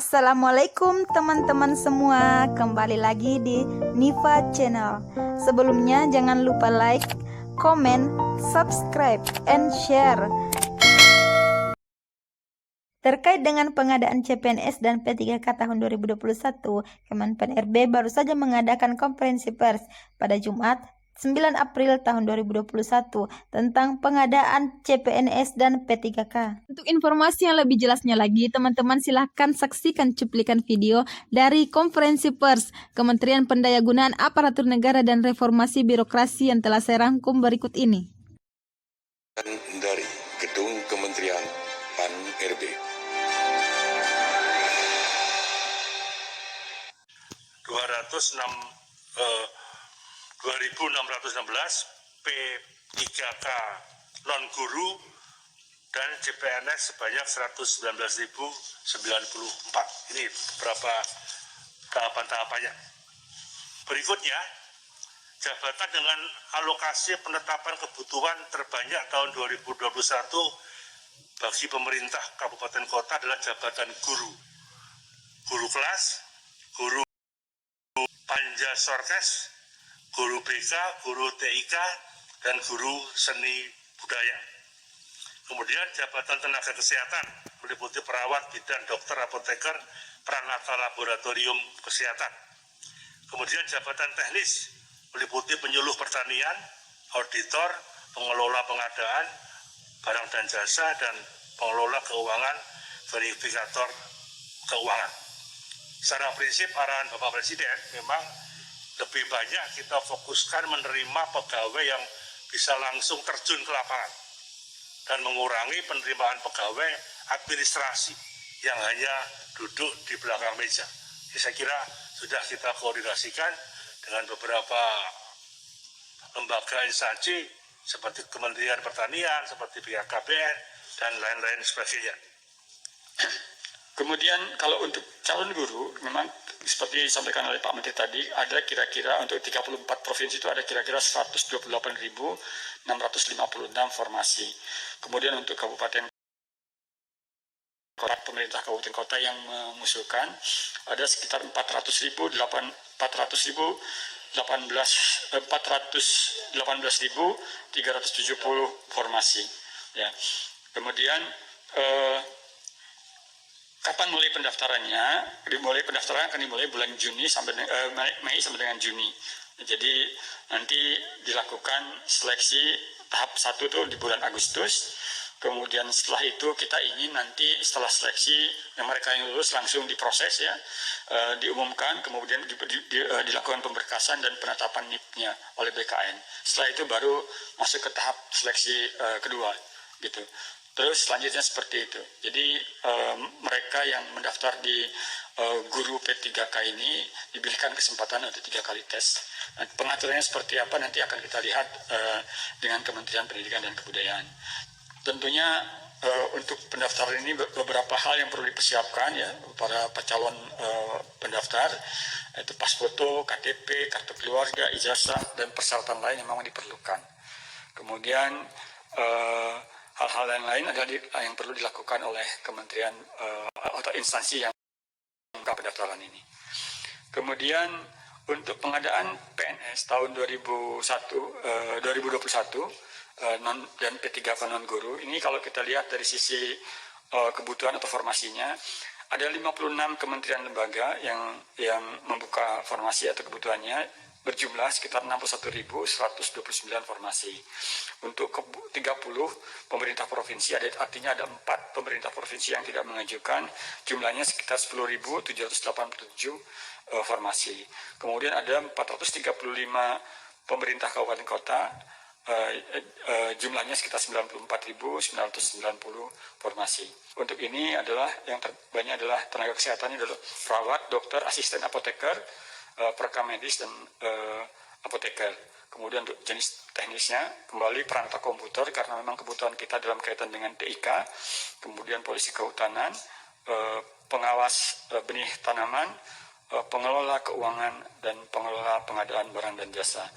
Assalamualaikum teman-teman semua, kembali lagi di Niva Channel. Sebelumnya jangan lupa like, comment, subscribe, and share. Terkait dengan pengadaan CPNS dan P3K tahun 2021, Kemenpan-RB baru saja mengadakan konferensi pers pada Jumat 9 April tahun 2021 tentang pengadaan CPNS dan P3K. Untuk informasi yang lebih jelasnya lagi, teman-teman silahkan saksikan cuplikan video dari konferensi pers Kementerian Pendayagunaan Aparatur Negara dan Reformasi Birokrasi yang telah saya rangkum berikut ini. Dari Gedung Kementerian Pan-RB. 2.616 P3K non-guru dan CPNS sebanyak 119.094. Ini beberapa tahapan-tahapannya. Berikutnya, jabatan dengan alokasi penetapan kebutuhan terbanyak tahun 2021 bagi pemerintah kabupaten kota adalah jabatan guru. Guru kelas, guru panja sorkes, guru BK, guru TIK, dan guru seni budaya. Kemudian jabatan tenaga kesehatan meliputi perawat, bidan, dokter, apoteker, peranata laboratorium kesehatan. Kemudian jabatan teknis meliputi penyuluh pertanian, auditor, pengelola pengadaan, barang dan jasa, dan pengelola keuangan, verifikator keuangan. Secara prinsip arahan Bapak Presiden memang lebih banyak kita fokuskan menerima pegawai yang bisa langsung terjun ke lapangan dan mengurangi penerimaan pegawai administrasi yang hanya duduk di belakang meja. Jadi saya kira sudah kita koordinasikan dengan beberapa lembaga instansi seperti Kementerian Pertanian, seperti BKKBN, dan lain-lain sebagainya. Kemudian kalau untuk calon guru, memang seperti disampaikan oleh Pak Menteri tadi, ada kira-kira untuk 34 provinsi itu ada kira-kira 128.656 formasi. Kemudian untuk kabupaten kota, pemerintah kabupaten kota yang mengusulkan ada sekitar 418.370 formasi. Ya. Kemudian kapan mulai pendaftarannya? Pendaftaran akan dimulai bulan Juni sampai Mei sampai dengan Juni. Jadi nanti dilakukan seleksi tahap 1 itu di bulan Agustus. Kemudian setelah itu kita ingin nanti setelah seleksi yang mereka yang lulus langsung diproses ya, diumumkan, kemudian dilakukan pemberkasan dan penetapan NIP-nya oleh BKN. Setelah itu baru masuk ke tahap seleksi kedua gitu. Terus selanjutnya seperti itu. Jadi mereka yang mendaftar di guru P3K ini diberikan kesempatan untuk 3 kali tes. Nah, pengaturannya seperti apa nanti akan kita lihat dengan Kementerian Pendidikan dan Kebudayaan. Tentunya untuk pendaftaran ini beberapa hal yang perlu dipersiapkan ya para calon pendaftar, yaitu pas foto, KTP, kartu keluarga, ijazah, dan persyaratan lain yang memang diperlukan. Kemudian hal-hal lain adalah yang perlu dilakukan oleh kementerian atau instansi yang mengungkap pendaftaran ini. Kemudian untuk pengadaan PNS tahun 2021 dan P3K non guru ini kalau kita lihat dari sisi kebutuhan atau formasinya ada 56 kementerian lembaga yang membuka formasi atau kebutuhannya berjumlah sekitar 61.129 formasi. Untuk 30 pemerintah provinsi artinya ada 4 pemerintah provinsi yang tidak mengajukan, jumlahnya sekitar 10.787 formasi. Kemudian ada 435 pemerintah kabupaten kota, jumlahnya sekitar 94.990 formasi. Untuk ini adalah yang terbanyak adalah tenaga kesehatan, adalah perawat, dokter, asisten apoteker, perekam medis, dan apoteker. Kemudian untuk jenis teknisnya kembali perangkat komputer karena memang kebutuhan kita dalam kaitan dengan TIK, kemudian polisi kehutanan, pengawas benih tanaman, pengelola keuangan, dan pengelola pengadaan barang dan jasa.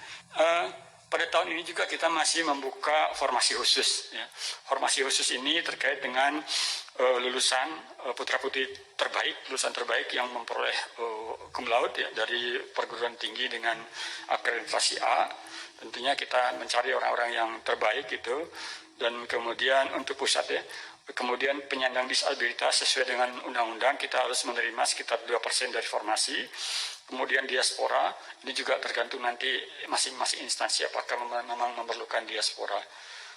pada tahun ini juga kita masih membuka formasi khusus. Ya. Formasi khusus ini terkait dengan lulusan putra-putri terbaik, lulusan terbaik yang memperoleh cum laude ya, dari perguruan tinggi dengan akreditasi A. Tentunya kita mencari orang-orang yang terbaik gitu. Dan kemudian untuk pusat ya, kemudian penyandang disabilitas sesuai dengan undang-undang kita harus menerima sekitar 2% dari formasi. Kemudian diaspora, ini juga tergantung nanti masing-masing instansi apakah memang memerlukan diaspora.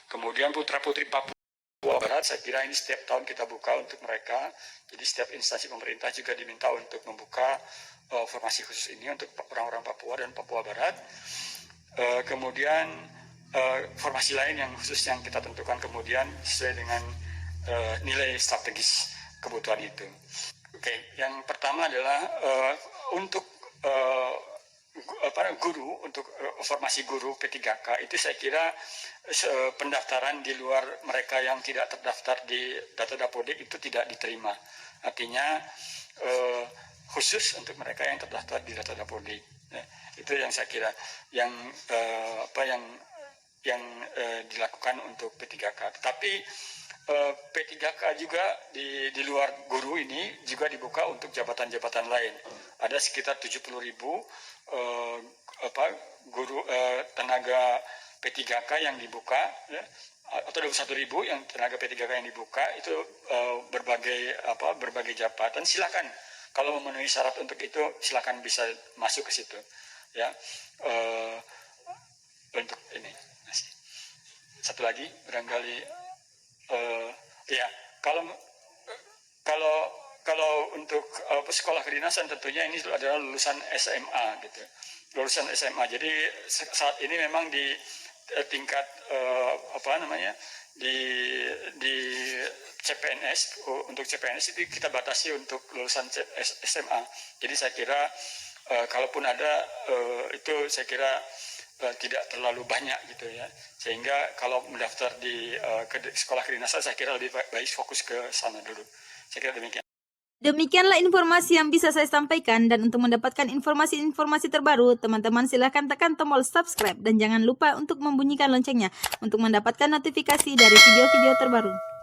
Kemudian putra-putri Papua Barat, saya kira ini setiap tahun kita buka untuk mereka. Jadi setiap instansi pemerintah juga diminta untuk membuka formasi khusus ini untuk orang-orang Papua dan Papua Barat. Kemudian formasi lain yang khusus yang kita tentukan kemudian sesuai dengan nilai strategis kebutuhan itu. Oke, yang pertama adalah untuk guru, untuk formasi guru P3K itu saya kira pendaftaran di luar mereka yang tidak terdaftar di data Dapodik itu tidak diterima. Artinya khusus untuk mereka yang terdaftar di data Dapodik. Ya, itu yang saya kira yang dilakukan untuk P3K. Tetapi P3K juga di luar guru ini juga dibuka untuk jabatan-jabatan lain. Ada sekitar 70.000 guru tenaga P3K yang dibuka ya, atau 21.000 yang tenaga P3K yang dibuka itu berbagai jabatan. Silakan kalau memenuhi syarat untuk itu silakan bisa masuk ke situ ya. Untuk ini satu lagi barangkali ya kalau untuk sekolah kedinasan tentunya ini adalah lulusan SMA gitu, lulusan SMA. Jadi saat ini memang di tingkat di CPNS, untuk CPNS itu kita batasi untuk lulusan SMA. Jadi saya kira kalaupun ada itu saya kira tidak terlalu banyak gitu ya, sehingga kalau mendaftar di sekolah kedinasan saya kira lebih baik fokus ke sana dulu. Saya kira demikian. Demikianlah informasi yang bisa saya sampaikan, dan untuk mendapatkan informasi-informasi terbaru, teman-teman silahkan tekan tombol subscribe dan jangan lupa untuk membunyikan loncengnya untuk mendapatkan notifikasi dari video-video terbaru.